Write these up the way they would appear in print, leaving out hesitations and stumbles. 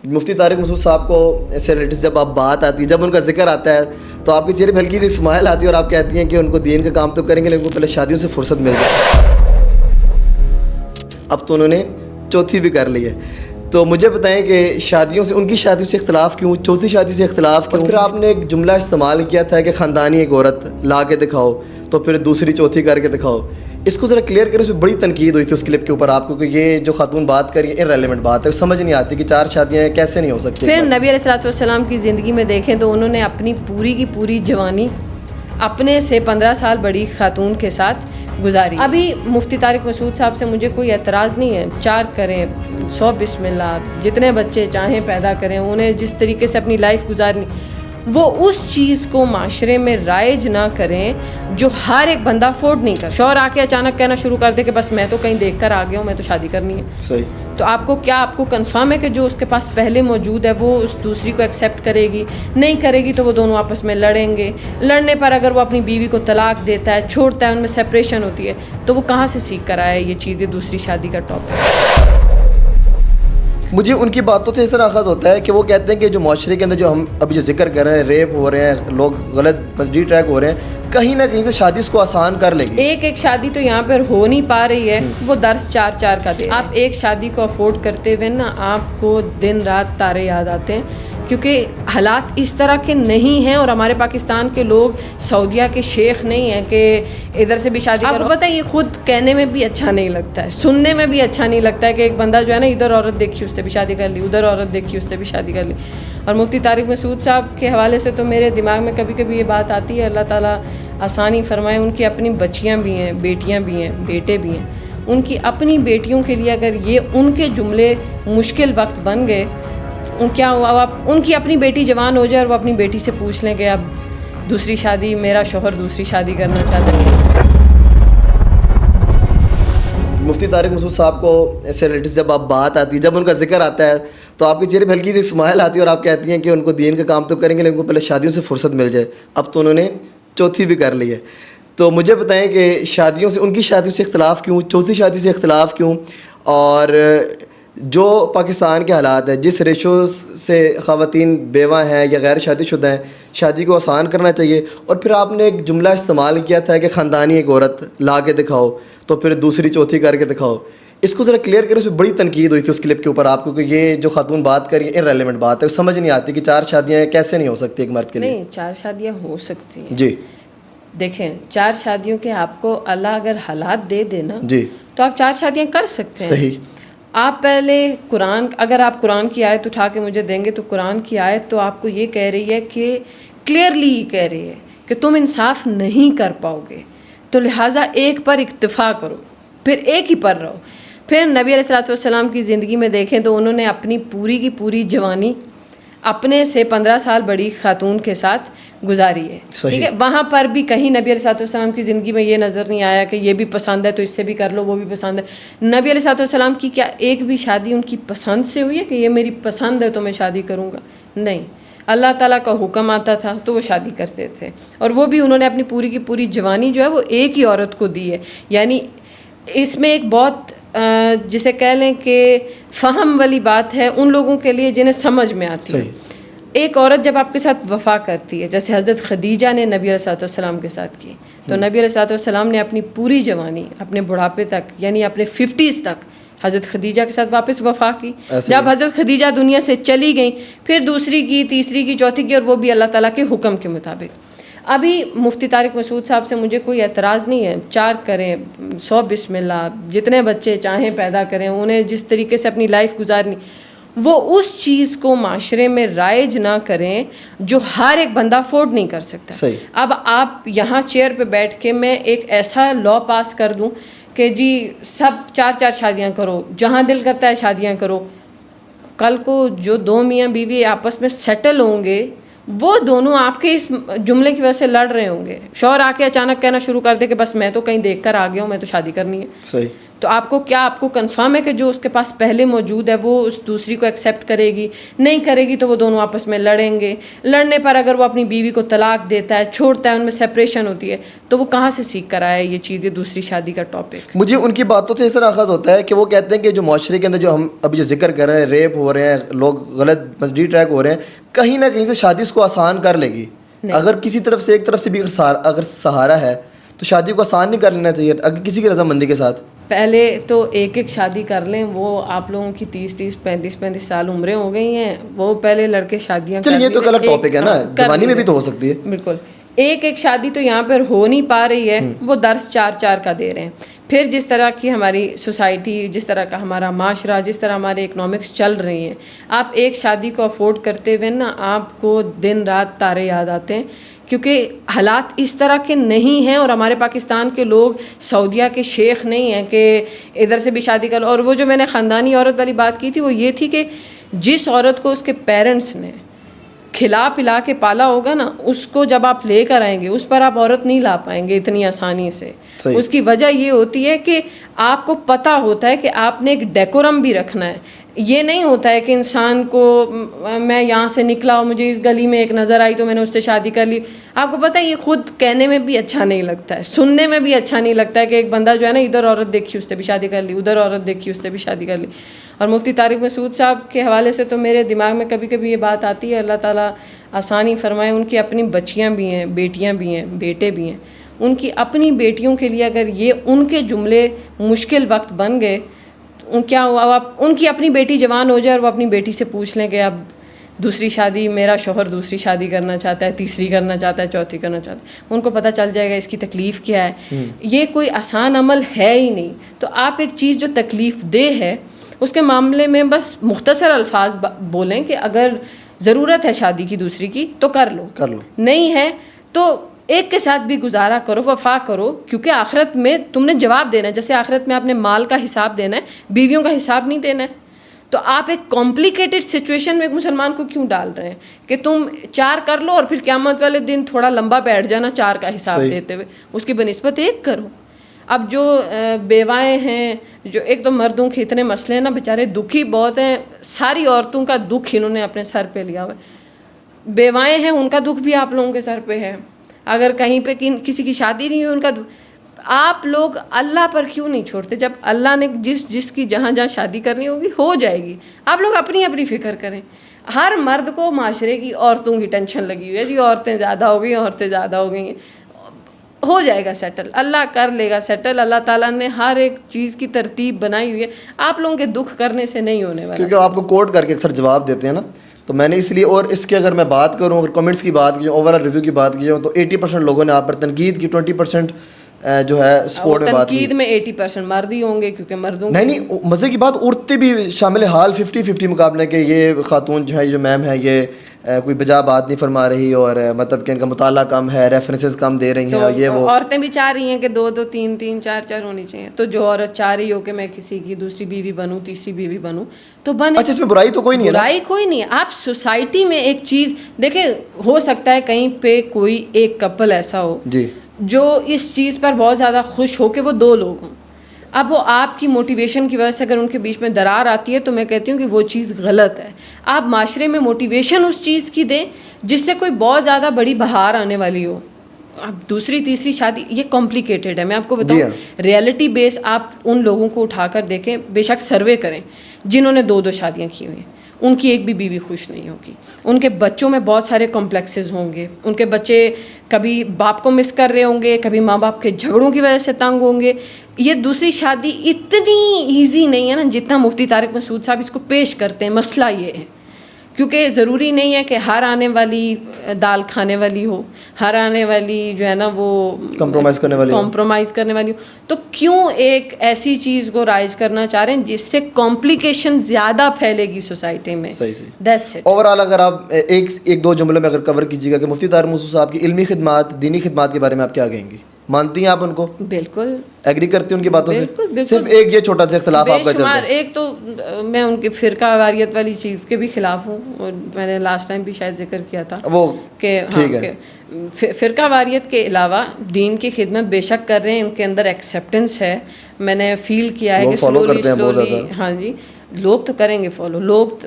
مفتی طارق مسعود صاحب کو ایسے ریلیٹیوز جب آپ بات آتی ہے، جب ان کا ذکر آتا ہے تو آپ کے چہرے پہ ہلکی سی اسمائل آتی ہے اور آپ کہتی ہیں کہ ان کو دین کا کام تو کریں گے لیکن ان کو پہلے شادیوں سے فرصت مل جائے۔ اب تو انہوں نے چوتھی بھی کر لی ہے، تو مجھے بتائیں کہ شادیوں سے، ان کی شادیوں سے اختلاف کیوں، چوتھی شادی سے اختلاف کیوں؟ پھر آپ نے ایک جملہ استعمال کیا تھا کہ خاندانی ایک عورت لا کے دکھاؤ تو پھر دوسری چوتھی کر کے دکھاؤ، اس کو ذرا کلیئر کریں۔ اس میں بڑی تنقید ہوئی تھی اس کلپ کے اوپر آپ کو کہ یہ جو خاتون بات کر رہی ہے ارریلیونٹ بات ہے، سمجھ نہیں آتی کہ 4 شادیاں کیسے نہیں ہو سکتی۔ پھر نبی علیہ السلام کی زندگی میں دیکھیں تو انہوں نے اپنی پوری کی پوری جوانی اپنے سے 15 سال بڑی خاتون کے ساتھ گزاری۔ ابھی مفتی طارق مسعود صاحب سے مجھے کوئی اعتراض نہیں ہے، 4 کریں، 100 بسم اللہ، جتنے بچے چاہیں پیدا کریں، انہیں جس طریقے سے اپنی لائف گزارنی، وہ اس چیز کو معاشرے میں رائج نہ کریں جو ہر ایک بندہ افورڈ نہیں کرتا۔ شوہر آ کے اچانک کہنا شروع کر دے کہ بس میں تو کہیں دیکھ کر آ گیا ہوں، میں تو شادی کرنی ہے۔ صحیح۔ تو آپ کو کنفرم ہے کہ جو اس کے پاس پہلے موجود ہے وہ اس دوسری کو ایکسیپٹ کرے گی؟ نہیں کرے گی تو وہ دونوں آپس میں لڑیں گے۔ لڑنے پر اگر وہ اپنی بیوی کو طلاق دیتا ہے، چھوڑتا ہے، ان میں سیپریشن ہوتی ہے، تو وہ کہاں سے سیکھ کر آیا یہ چیز، یہ دوسری شادی کا ٹاپک؟ مجھے ان کی باتوں سے اس طرح اخذ ہوتا ہے کہ وہ کہتے ہیں کہ جو معاشرے کے اندر جو ہم ابھی جو ذکر کر رہے ہیں، ریپ ہو رہے ہیں، لوگ غلط ڈی ٹریک ہو رہے ہیں، کہیں نہ کہیں سے شادی اس کو آسان کر لے گی۔ ایک شادی تو یہاں پر ہو نہیں پا رہی ہے، وہ درس 4 کا دے۔ آپ ایک شادی کو افورڈ کرتے ہوئے نا آپ کو دن رات تارے یاد آتے ہیں، کیونکہ حالات اس طرح کے نہیں ہیں، اور ہمارے پاکستان کے لوگ سعودیہ کے شیخ نہیں ہیں کہ ادھر سے بھی شادی کرو۔ آپ کو پتہ ہے یہ خود کہنے میں بھی اچھا نہیں لگتا ہے، سننے میں بھی اچھا نہیں لگتا ہے کہ ایک بندہ جو ہے نا ادھر عورت دیکھی اس سے بھی شادی کر لی، ادھر عورت دیکھی اس سے بھی شادی کر لی۔ اور مفتی طارق مسعود صاحب کے حوالے سے تو میرے دماغ میں کبھی کبھی یہ بات آتی ہے، اللہ تعالیٰ آسانی فرمائے، ان کی اپنی بچیاں بھی ہیں، بیٹیاں بھی ہیں، بیٹے بھی ہیں، ان کی اپنی بیٹیوں کے لیے اگر یہ ان کے جملے مشکل وقت بن گئے، کیا ہوا؟ اب ان کی اپنی بیٹی جوان ہو جائے اور وہ اپنی بیٹی سے پوچھ لیں کہ اب دوسری شادی، میرا شوہر دوسری شادی کرنا چاہتا ہے۔ مفتی طارق مسعود صاحب کو ایسے ریلیٹیوز جب آپ بات آتی ہے، جب ان کا ذکر آتا ہے تو آپ کے چہرے پہ ہلکی سی اسمائل آتی ہے اور آپ کہتی ہیں کہ ان کو دین کا کام تو کریں گے لیکن ان کو پہلے شادیوں سے فرصت مل جائے۔ اب تو انہوں نے چوتھی بھی کر لی ہے، تو مجھے بتائیں کہ شادیوں سے، ان کی شادیوں سے اختلاف کیوں، چوتھی شادی سے اختلاف کیوں، اور جو پاکستان کے حالات ہیں، جس ریشو سے خواتین بیوہ ہیں یا غیر شادی شدہ ہیں، شادی کو آسان کرنا چاہیے۔ اور پھر آپ نے ایک جملہ استعمال کیا تھا کہ خاندانی ایک عورت لا کے دکھاؤ تو پھر دوسری چوتھی کر کے دکھاؤ، اس کو ذرا کلیئر کریں۔ اس میں بڑی تنقید ہوئی تھی اس کلپ کے اوپر آپ کو کہ یہ جو خاتون بات کر رہی ہے ارریلیونٹ بات ہے، سمجھ نہیں آتی کہ 4 شادیاں کیسے نہیں ہو سکتی ایک مرد کے لیے۔ نہیں، 4 شادیاں ہو سکتی ہیں۔ جی دیکھیں، 4 شادیوں کے آپ کو اللہ اگر حالات دے دے نا جی تو آپ 4 شادیاں کر سکتے ہیں۔ صحیح۔ آپ پہلے قرآن، اگر آپ قرآن کی آیت اٹھا کے مجھے دیں گے تو قرآن کی آیت تو آپ کو یہ کہہ رہی ہے کہ کلیئرلی یہ کہہ رہی ہے کہ تم انصاف نہیں کر پاؤ گے، تو لہٰذا ایک پر اکتفا کرو، پھر ایک ہی پر رہو۔ پھر نبی علیہ السلام کی زندگی میں دیکھیں تو انہوں نے اپنی پوری کی پوری جوانی اپنے سے 15 سال بڑی خاتون کے ساتھ گزاری ہے، ٹھیک ہے۔ وہاں پر بھی کہیں نبی علیہ السلام کی زندگی میں یہ نظر نہیں آیا کہ یہ بھی پسند ہے تو اس سے بھی کر لو، وہ بھی پسند ہے۔ نبی علیہ السلام کی کیا ایک بھی شادی ان کی پسند سے ہوئی ہے کہ یہ میری پسند ہے تو میں شادی کروں گا؟ نہیں، اللہ تعالیٰ کا حکم آتا تھا تو وہ شادی کرتے تھے، اور وہ بھی انہوں نے اپنی پوری کی پوری جوانی جو ہے وہ ایک ہی عورت کو دی ہے۔ یعنی اس میں ایک بہت جسے کہہ لیں کہ فہم والی بات ہے ان لوگوں کے لیے جنہیں سمجھ میں آتی ہے۔ ایک عورت جب آپ کے ساتھ وفا کرتی ہے، جیسے حضرت خدیجہ نے نبی علیہ السلام کے ساتھ کی، تو نبی علیہ السلام نے اپنی پوری جوانی اپنے بڑھاپے تک، یعنی اپنے 50s تک حضرت خدیجہ کے ساتھ واپس وفا کی۔ جب حضرت خدیجہ دنیا سے چلی گئیں، پھر دوسری کی، تیسری کی، چوتھی کی، اور وہ بھی اللہ تعالیٰ کے حکم کے مطابق۔ ابھی مفتی طارق مسعود صاحب سے مجھے کوئی اعتراض نہیں ہے، 4 کریں، 100 بسم اللہ، جتنے بچے چاہیں پیدا کریں، انہیں جس طریقے سے اپنی لائف گزارنی، وہ اس چیز کو معاشرے میں رائج نہ کریں جو ہر ایک بندہ افورڈ نہیں کر سکتا۔ اب آپ یہاں چیئر پہ بیٹھ کے میں ایک ایسا لا پاس کر دوں کہ جی سب 4 شادیاں کرو، جہاں دل کرتا ہے شادیاں کرو، کل کو جو 2 میاں بیوی آپس میں سیٹل ہوں گے وہ دونوں آپ کے اس جملے کی وجہ سے لڑ رہے ہوں گے۔ شوہر آ کے اچانک کہنا شروع کر دے کہ بس میں تو کہیں دیکھ کر آ گیا ہوں، میں تو شادی کرنی ہے، صحیح۔ تو آپ کو کنفرم ہے کہ جو اس کے پاس پہلے موجود ہے وہ اس دوسری کو ایکسیپٹ کرے گی؟ نہیں کرے گی تو وہ دونوں آپس میں لڑیں گے. لڑنے پر اگر وہ اپنی بیوی کو طلاق دیتا ہے, چھوڑتا ہے, ان میں سپریشن ہوتی ہے, تو وہ کہاں سے سیکھ کر آیا یہ چیزیں دوسری شادی کا ٹاپک؟ مجھے ان کی باتوں سے اس طرح آغاز ہوتا ہے کہ وہ کہتے ہیں کہ جو معاشرے کے اندر جو ہم ابھی جو ذکر کر رہے ہیں, ریپ ہو رہے ہیں, لوگ غلط ڈی ٹریک ہو رہے ہیں, کہیں نہ کہیں سے شادی اس کو آسان کر لے گی. اگر کسی طرف سے ایک طرف سے بھی اگر سہارا ہے تو شادی کو آسان نہیں کر لینا چاہیے اگر کسی کی رضامندی کے ساتھ. پہلے تو ایک شادی کر لیں. وہ آپ لوگوں کی 30 35 سال عمریں ہو گئی ہیں, وہ پہلے لڑکے شادیاں چلیے یہ تو الگ ٹاپک ہے نا, جوانی میں بھی تو ہو سکتی ہے. بالکل. ایک شادی تو یہاں پر ہو نہیں پا رہی ہے, وہ درس 4 کا دے رہے ہیں. پھر جس طرح کی ہماری سوسائٹی, جس طرح کا ہمارا معاشرہ, جس طرح ہمارے اکنامکس چل رہی ہیں, آپ ایک شادی کو افورڈ کرتے ہوئے نا آپ کو دن رات تارے یاد آتے ہیں, کیونکہ حالات اس طرح کے نہیں ہیں. اور ہمارے پاکستان کے لوگ سعودیہ کے شیخ نہیں ہیں کہ ادھر سے بھی شادی کر لو. اور وہ جو میں نے خاندانی عورت والی بات کی تھی وہ یہ تھی کہ جس عورت کو اس کے پیرنٹس نے کھلا پلا کے پالا ہوگا نا, اس کو جب آپ لے کر آئیں گے اس پر آپ عورت نہیں لا پائیں گے اتنی آسانی سے. اس کی وجہ یہ ہوتی ہے کہ آپ کو پتہ ہوتا ہے کہ آپ نے ایک ڈیکورم بھی رکھنا ہے. یہ نہیں ہوتا ہے کہ انسان کو میں یہاں سے نکلا اور مجھے اس گلی میں ایک نظر آئی تو میں نے اس سے شادی کر لی. آپ کو پتہ ہے یہ خود کہنے میں بھی اچھا نہیں لگتا ہے, سننے میں بھی اچھا نہیں لگتا ہے کہ ایک بندہ جو ہے نا ادھر عورت دیکھی اس سے بھی شادی کر لی, ادھر عورت دیکھی اس سے بھی شادی کر لی. اور مفتی طارق مسعود صاحب کے حوالے سے تو میرے دماغ میں کبھی کبھی یہ بات آتی ہے, اللہ تعالیٰ آسانی فرمائے. ان کی اپنی بچیاں بھی ہیں, بیٹیاں بھی ہیں, بیٹے بھی ہیں. ان کی اپنی بیٹیوں کے لیے اگر یہ ان کے جملے مشکل وقت بن گئے, کیا ہوا, اب ان کی اپنی بیٹی جوان ہو جائے اور وہ اپنی بیٹی سے پوچھ لیں کہ اب دوسری شادی, میرا شوہر دوسری شادی کرنا چاہتا ہے, تیسری کرنا چاہتا ہے, چوتھی کرنا چاہتا ہے, ان کو پتہ چل جائے گا اس کی تکلیف کیا ہے. یہ کوئی آسان عمل ہے ہی نہیں. تو آپ ایک چیز جو تکلیف دہ ہے اس کے معاملے میں بس مختصر الفاظ بولیں کہ اگر ضرورت ہے شادی کی دوسری کی تو کر لو, نہیں ہے تو ایک کے ساتھ بھی گزارا کرو, وفا کرو, کیونکہ آخرت میں تم نے جواب دینا ہے. جیسے آخرت میں آپ نے مال کا حساب دینا ہے, بیویوں کا حساب نہیں دینا ہے. تو آپ ایک کمپلیکیٹڈ سچویشن میں ایک مسلمان کو کیوں ڈال رہے ہیں کہ تم 4 کر لو اور پھر قیامت والے دن تھوڑا لمبا بیٹھ جانا 4 کا حساب دیتے ہوئے, اس کی بنسبت 1 کرو. اب جو بیوائیں ہیں, جو ایک تو مردوں کے اتنے مسئلے ہیں نا, بیچارے دکھی بہت ہیں, ساری عورتوں کا دکھ انہوں نے اپنے سر پہ لیا ہوا ہے. بیوائیں ہیں ان کا دکھ بھی آپ لوگوں کے سر پہ ہے. اگر کہیں پہ کسی کی شادی نہیں ہوئی ان کا آپ لوگ اللہ پر کیوں نہیں چھوڑتے؟ جب اللہ نے جس کی جہاں شادی کرنی ہوگی ہو جائے گی. آپ لوگ اپنی اپنی فکر کریں. ہر مرد کو معاشرے کی عورتوں کی ٹینشن لگی ہوئی ہے, جی عورتیں زیادہ ہو گئی, عورتیں زیادہ ہو گئی ہیں, ہو جائے گا سیٹل, اللہ کر لے گا سیٹل. اللہ تعالیٰ نے ہر ایک چیز کی ترتیب بنائی ہوئی ہے, آپ لوگوں کے دکھ کرنے سے نہیں ہونے والا. کیونکہ آپ کو کوٹ کر کے اکثر جواب دیتے ہیں نا, تو میں نے اس لیے, اور اس کے اگر میں بات کروں, اگر کمنٹس کی بات کی جاؤں, اوور آل ریویو کی بات کی جاؤں, تو 80% لوگوں نے آپ پر تنقید کی, 20% جو ہے سپورٹ میں بات کی. تنقید میں 80% مرد ہی ہوں گے کیونکہ مردوں نہیں, مزے کی بات عورتیں بھی شامل حال 50-50 مقابلے کہ یہ خاتون جو ہے, جو میم ہے, یہ کوئی بجا بات نہیں فرما رہی, اور مطلب کہ ان کا مطالعہ کم ہے, ریفرنسز کم دے رہی ہیں, یہ وہ. عورتیں بھی چاہ رہی ہیں کہ 2 3 4 ہونی چاہیے. تو جو عورت چاہ رہی ہو کہ میں کسی کی دوسری بیوی بنوں, تیسری بیوی بنوں, تو بنے. اچھا, اس میں برائی تو کوئی نہیں ہے, برائی کوئی نہیں ہے. آپ سوسائٹی میں ایک چیز دیکھیں, ہو سکتا ہے کہیں پہ کوئی ایک کپل ایسا ہو جی جو اس چیز پر بہت زیادہ خوش ہو کہ وہ 2 لوگ ہوں. اب وہ آپ کی موٹیویشن کی وجہ سے اگر ان کے بیچ میں درار آتی ہے تو میں کہتی ہوں کہ وہ چیز غلط ہے. آپ معاشرے میں موٹیویشن اس چیز کی دیں جس سے کوئی بہت زیادہ بڑی بہار آنے والی ہو. اب دوسری تیسری شادی یہ کمپلیکیٹڈ ہے, میں آپ کو بتاؤں. ریئلٹی بیس آپ ان لوگوں کو اٹھا کر دیکھیں, بے شک سروے کریں جنہوں نے 2 شادیاں کی ہوئی ہیں, ان کی ایک بھی بیوی خوش نہیں ہوگی. ان کے بچوں میں بہت سارے کمپلیکسز ہوں گے. ان کے بچے کبھی باپ کو مس کر رہے ہوں گے, کبھی ماں باپ کے جھگڑوں کی وجہ سے تنگ ہوں گے. یہ دوسری شادی اتنی ایزی نہیں ہے نا جتنا مفتی طارق مسعود صاحب اس کو پیش کرتے ہیں. مسئلہ یہ ہے کیونکہ ضروری نہیں ہے کہ ہر آنے والی دال کھانے والی ہو, ہر آنے والی جو ہے نا وہ کمپرومائز کرنے والی ہو. تو کیوں ایک ایسی چیز کو رائج کرنا چاہ رہے ہیں جس سے کمپلیکیشن زیادہ پھیلے گی سوسائٹی میں. That's it. اوور آل اگر آپ ایک 2 جملوں میں اگر کور کیجیے گا کہ مفتی طارق مسعود صاحب کی علمی خدمات, دینی خدمات کے بارے میں آپ کیا کہیں گی؟ مانتی ہیں آپ ان کو؟ بالکل ایگری کرتی ہیں ان کی باتوں بالکل سے؟ بالکل صرف ایک یہ چھوٹا سا اختلاف آپ کا چلتا ہے؟ ایک تو میں ان کی فرقہ واریت والی چیز کے بھی خلاف ہوں، اور میں نے لاسٹ ٹائم بھی شاید ذکر کیا تھا وہ کہ ٹھیک ہے، کہ فرقہ واریت کے علاوہ دین کی خدمت بے شک کر رہے ہیں، ان کے اندر ایکسیپٹنس ہے، میں نے فیل کیا ہے لوگ کہ فالو کرتے ہیں بہت سلولی زیادہ۔ ہاں جی لوگ تو کریں گے فالو،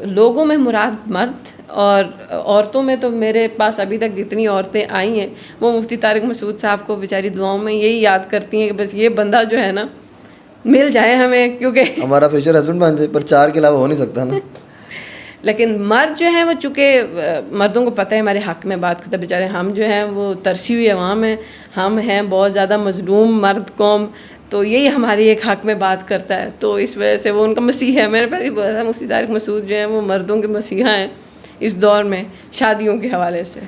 لوگوں میں مراد مرد، اور عورتوں میں تو میرے پاس ابھی تک جتنی عورتیں آئی ہیں وہ مفتی طارق مسعود صاحب کو بیچاری دعاؤں میں یہی یاد کرتی ہیں کہ بس یہ بندہ جو ہے نا مل جائے ہمیں، کیونکہ ہمارا فیوچر ہسبینڈ بن جائے، پر 4 کے علاوہ ہو نہیں سکتا نا۔ لیکن مرد جو ہیں وہ چونکہ مردوں کو پتہ ہے ہمارے حق میں بات کرتا ہے، بیچارے ہم جو ہیں وہ ترسی ہوئی عوام ہیں، ہم ہیں بہت زیادہ مظلوم مرد قوم، تو یہی ہماری ایک حق میں بات کرتا ہے، تو اس وجہ سے وہ ان کا مسیح ہے۔ میں نے پہلے بولا تھا مفتی طارق مسعود جو ہیں وہ مردوں کے مسیحا ہیں اس دور میں شادیوں کے حوالے سے۔